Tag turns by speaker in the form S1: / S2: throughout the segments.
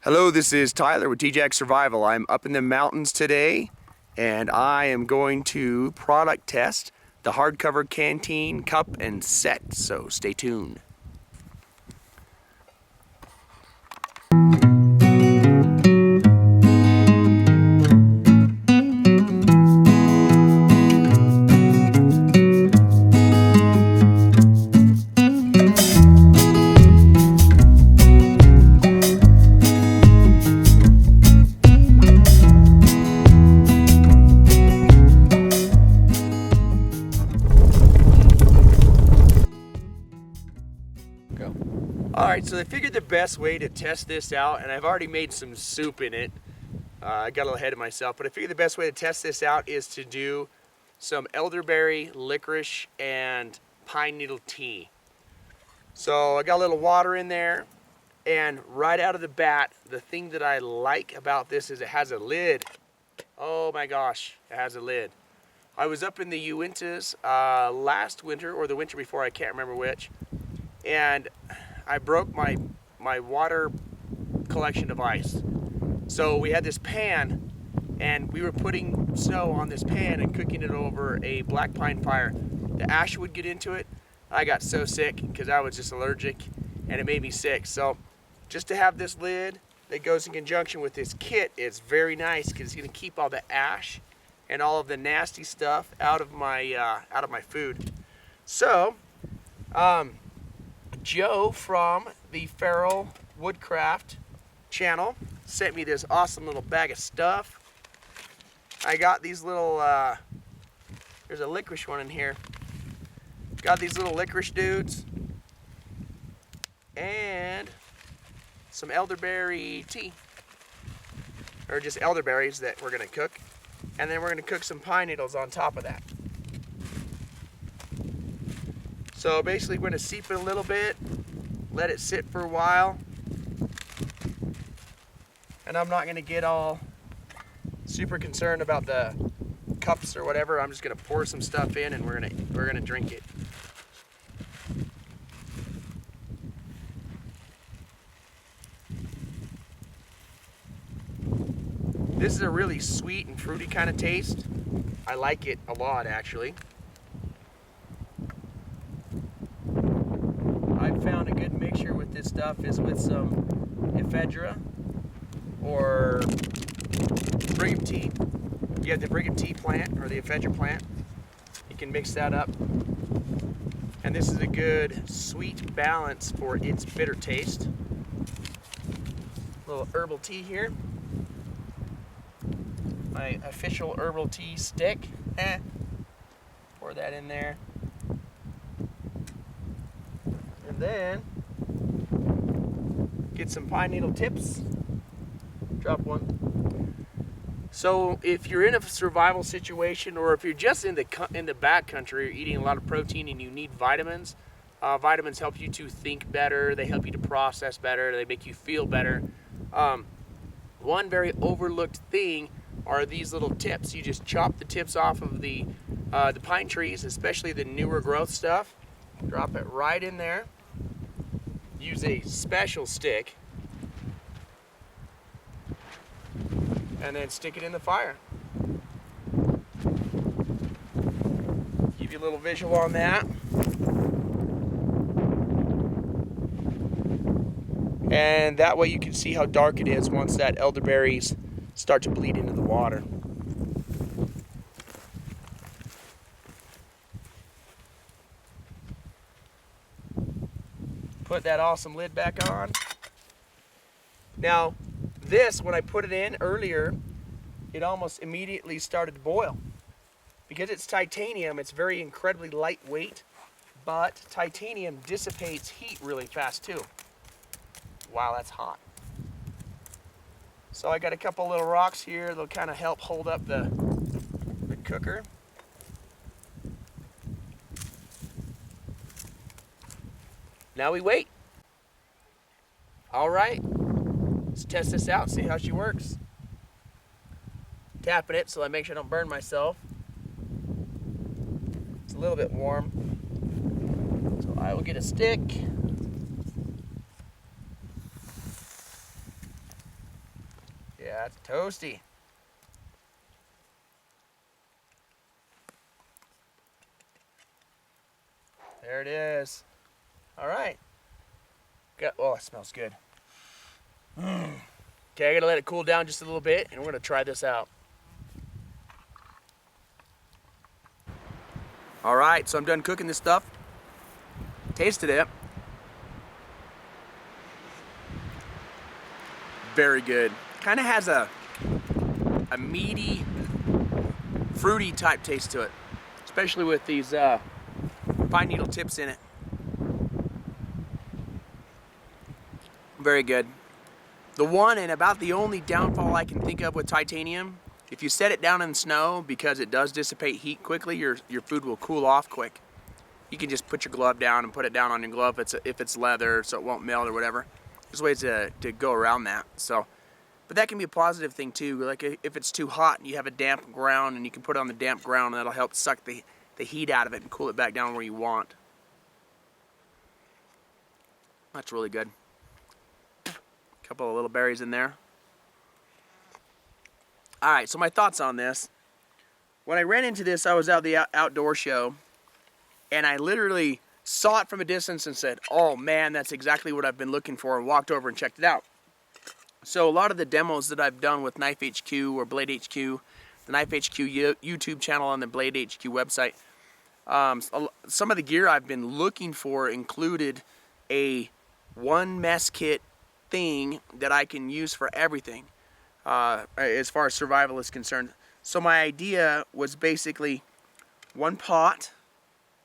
S1: Hello, this is Tyler with TJack Survival. I'm up in the mountains today and I am going to product test the hardcover Canteen cup and set, so stay tuned. Alright, so I figured the best way to test this out, and I've already made some soup in it. I got a little ahead of myself, but I figured the best way to test this out is to do some elderberry, licorice, and pine needle tea. So I got a little water in there, and right out of the bat, the thing that I like about this is it has a lid. Oh my gosh, it has a lid. I was up in the Uintas last winter, or the winter before, I can't remember which, and I broke my water collection device. So we had this pan and we were putting snow on this pan and cooking it over a black pine fire. The ash would get into it. I got so sick because I was just allergic and it made me sick. So just to have this lid that goes in conjunction with this kit is very nice because it's going to keep all the ash and all of the nasty stuff out of my food. So Joe from the Feral Woodcraft channel sent me this awesome little bag of stuff. I got these little, there's a licorice one in here. Got these little licorice dudes and some elderberry tea, or just elderberries that we're gonna cook. And then we're gonna cook some pine needles on top of that. So basically we're going to steep it a little bit, let it sit for a while, and I'm not going to get all super concerned about the cups or whatever. I'm just going to pour some stuff in and we're going to drink it. This is a really sweet and fruity kind of taste. I like it a lot, actually. I've found a good mixture with this stuff is with some ephedra or brigham tea. You have the brigham tea plant or the ephedra plant. You can mix that up. And this is a good sweet balance for its bitter taste. A little herbal tea here. My official herbal tea stick. Pour that in there. Then get some pine needle tips. Drop one. So if you're in a survival situation, or if you're just in the backcountry, you're eating a lot of protein and you need vitamins, vitamins help you to think better. They help you to process better. They make you feel better. One very overlooked thing are these little tips. You just chop the tips off of the pine trees, especially the newer growth stuff. Drop it right in there. Use a special stick and then stick it in the fire. Give you a little visual on that. And that way you can see how dark it is once that elderberries start to bleed into the water. Put that awesome lid back on. Now, this, when I put it in earlier, it almost immediately started to boil. Because it's titanium, it's very incredibly lightweight, but titanium dissipates heat really fast too. Wow, that's hot. So I got a couple little rocks here that'll kind of help hold up the cooker. Now we wait. All right, let's test this out, see how she works. Tapping it so I make sure I don't burn myself. It's a little bit warm. So I will get a stick. That's toasty. There it is. All right. Oh, it smells good. Okay, I gotta let it cool down just a little bit, and we're gonna try this out. All right, so I'm done cooking this stuff. Tasted it. Very good. Kind of has a meaty, fruity type taste to it, especially with these pine needle tips in it. Very good. The one and about the only downfall I can think of with titanium, if you set it down in snow, because it does dissipate heat quickly, your food will cool off quick. You can just put your glove down and put it down on your glove if it's leather, so it won't melt or whatever. There's ways to go around that. So, but that can be a positive thing too. Like if it's too hot and you have a damp ground, and you can put it on the damp ground, and that'll help suck the heat out of it and cool it back down where you want. That's really good. Couple of little berries in there. All right, so my thoughts on this. When I ran into this, I was out at the outdoor show, and I literally saw it from a distance and said, oh man, that's exactly what I've been looking for, and walked over and checked it out. So a lot of the demos that I've done with Knife HQ or Blade HQ, the Knife HQ YouTube channel and the Blade HQ website, some of the gear I've been looking for included a one mess kit thing that I can use for everything as far as survival is concerned. So my idea was basically one pot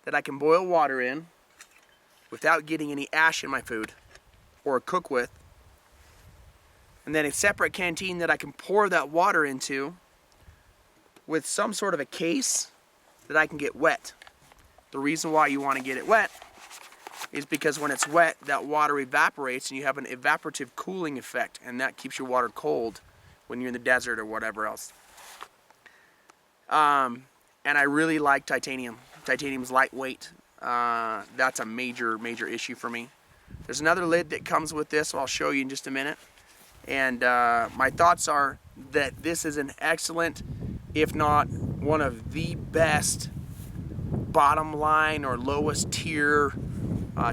S1: that I can boil water in without getting any ash in my food or cook with, and then a separate canteen that I can pour that water into with some sort of a case that I can get wet. The reason why you want to get it wet is because when it's wet, that water evaporates and you have an evaporative cooling effect, and that keeps your water cold when you're in the desert or whatever else. And I really like titanium. Titanium's lightweight. That's a major issue for me. There's another lid that comes with this, so I'll show you in just a minute. And my thoughts are that this is an excellent, if not one of the best bottom line or lowest tier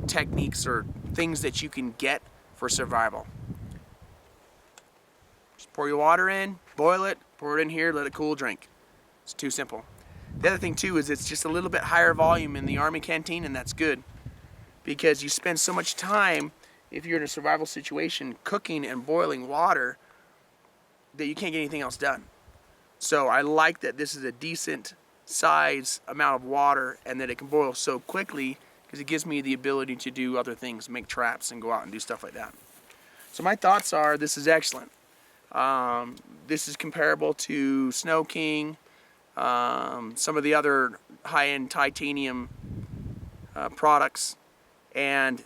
S1: techniques or things that you can get for survival. Just pour your water in, boil it, pour it in here, let it cool, drink. It's too simple. The other thing too is it's just a little bit higher volume in the Army canteen, and that's good because you spend so much time, if you're in a survival situation, cooking and boiling water that you can't get anything else done. So I like that this is a decent size amount of water and that it can boil so quickly, because it gives me the ability to do other things, make traps and go out and do stuff like that. So my thoughts are this is excellent. This is comparable to Snow King, some of the other high-end titanium products, and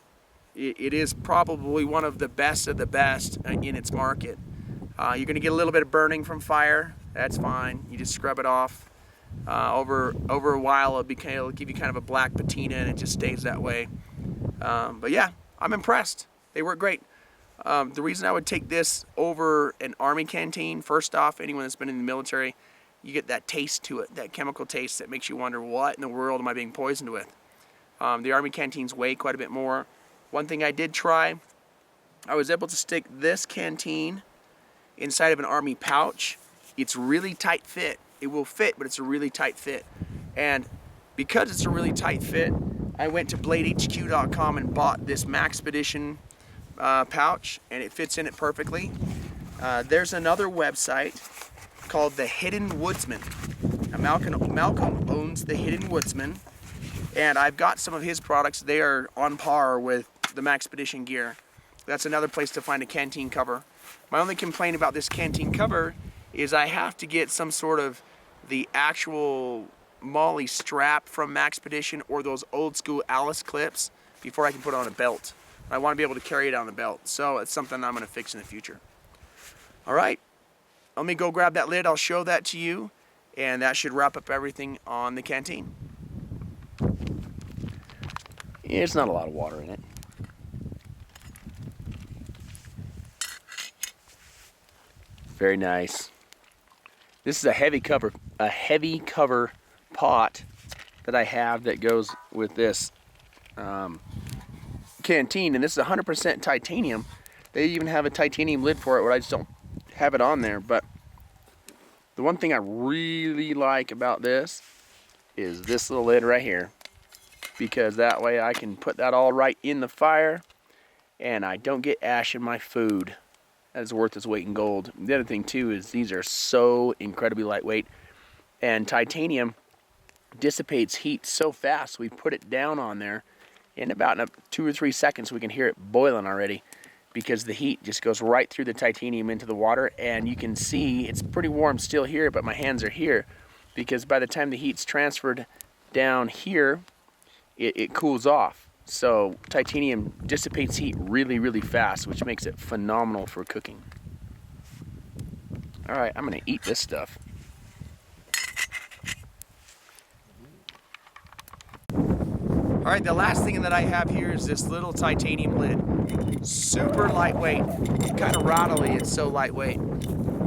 S1: it is probably one of the best in its market. You're going to get a little bit of burning from fire. That's fine. You just scrub it off. Over a while, it'll give you kind of a black patina, and it just stays that way. But yeah, I'm impressed. They work great. The reason I would take this over an Army canteen, first off, anyone that's been in the military, you get that taste to it, that chemical taste that makes you wonder, what in the world am I being poisoned with? The Army canteens weigh quite a bit more. One thing I did try, I was able to stick this canteen inside of an Army pouch. It's really tight fit. It will fit, but it's a really tight fit. And because it's a really tight fit, I went to bladehq.com and bought this Maxpedition pouch, and it fits in it perfectly. There's another website called The Hidden Woodsman. Now, Malcolm owns The Hidden Woodsman, and I've got some of his products. They are on par with the Maxpedition gear. That's another place to find a canteen cover. My only complaint about this canteen cover is I have to get some sort of the actual MOLLE strap from Maxpedition or those old school Alice clips before I can put it on a belt. I want to be able to carry it on the belt, so it's something I'm going to fix in the future. All right, let me go grab that lid. I'll show that to you, and that should wrap up everything on the canteen. It's not a lot of water in it. Very nice. This is a heavy cover pot that I have that goes with this canteen, and this is 100% titanium. They even have a titanium lid for it, where I just don't have it on there. But the one thing I really like about this is this little lid right here, because that way I can put that all right in the fire and I don't get ash in my food. That is worth its weight in gold. The other thing too is these are so incredibly lightweight, and titanium dissipates heat so fast. We put it down on there in about 2 or 3 seconds we can hear it boiling already, because the heat just goes right through the titanium into the water. And you can see it's pretty warm still here, but my hands are here, because by the time the heat's transferred down here, it cools off. So titanium dissipates heat really, really fast, which makes it phenomenal for cooking. All right, I'm gonna eat this stuff. All right, the last thing that I have here is this little titanium lid. Super lightweight, kind of rattly, it's so lightweight.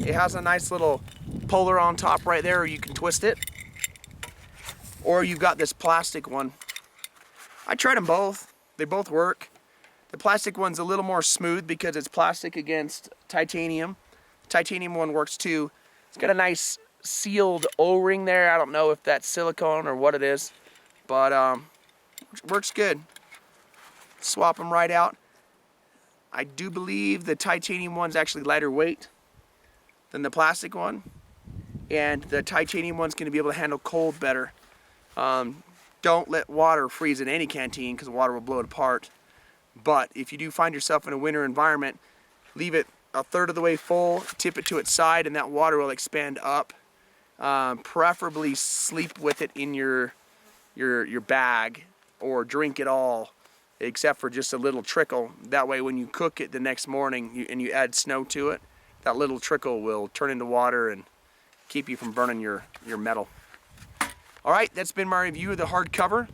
S1: It has a nice little puller on top right there, or you can twist it. Or you've got this plastic one. I tried them both. They both work. The plastic one's a little more smooth because it's plastic against titanium. The titanium one works too. It's got a nice sealed O-ring there. I don't know if that's silicone or what it is, but works good. Swap them right out. I do believe the titanium one's actually lighter weight than the plastic one, and the titanium one's going to be able to handle cold better. Don't let water freeze in any canteen, because the water will blow it apart. But if you do find yourself in a winter environment, leave it a third of the way full, tip it to its side, and that water will expand up. Preferably sleep with it in your bag, or drink it all except for just a little trickle. That way when you cook it the next morning and you add snow to it, that little trickle will turn into water and keep you from burning your metal. Alright, that's been my review of the hardcover.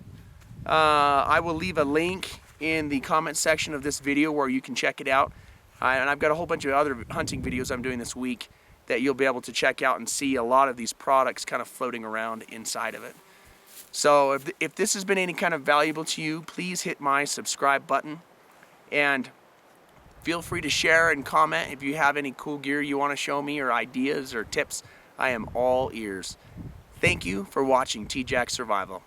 S1: I will leave a link in the comment section of this video where you can check it out. And I've got a whole bunch of other hunting videos I'm doing this week that you'll be able to check out and see a lot of these products kind of floating around inside of it. So if this has been any kind of valuable to you, please hit my subscribe button. And feel free to share and comment if you have any cool gear you want to show me, or ideas or tips. I am all ears. Thank you for watching TJack Survival.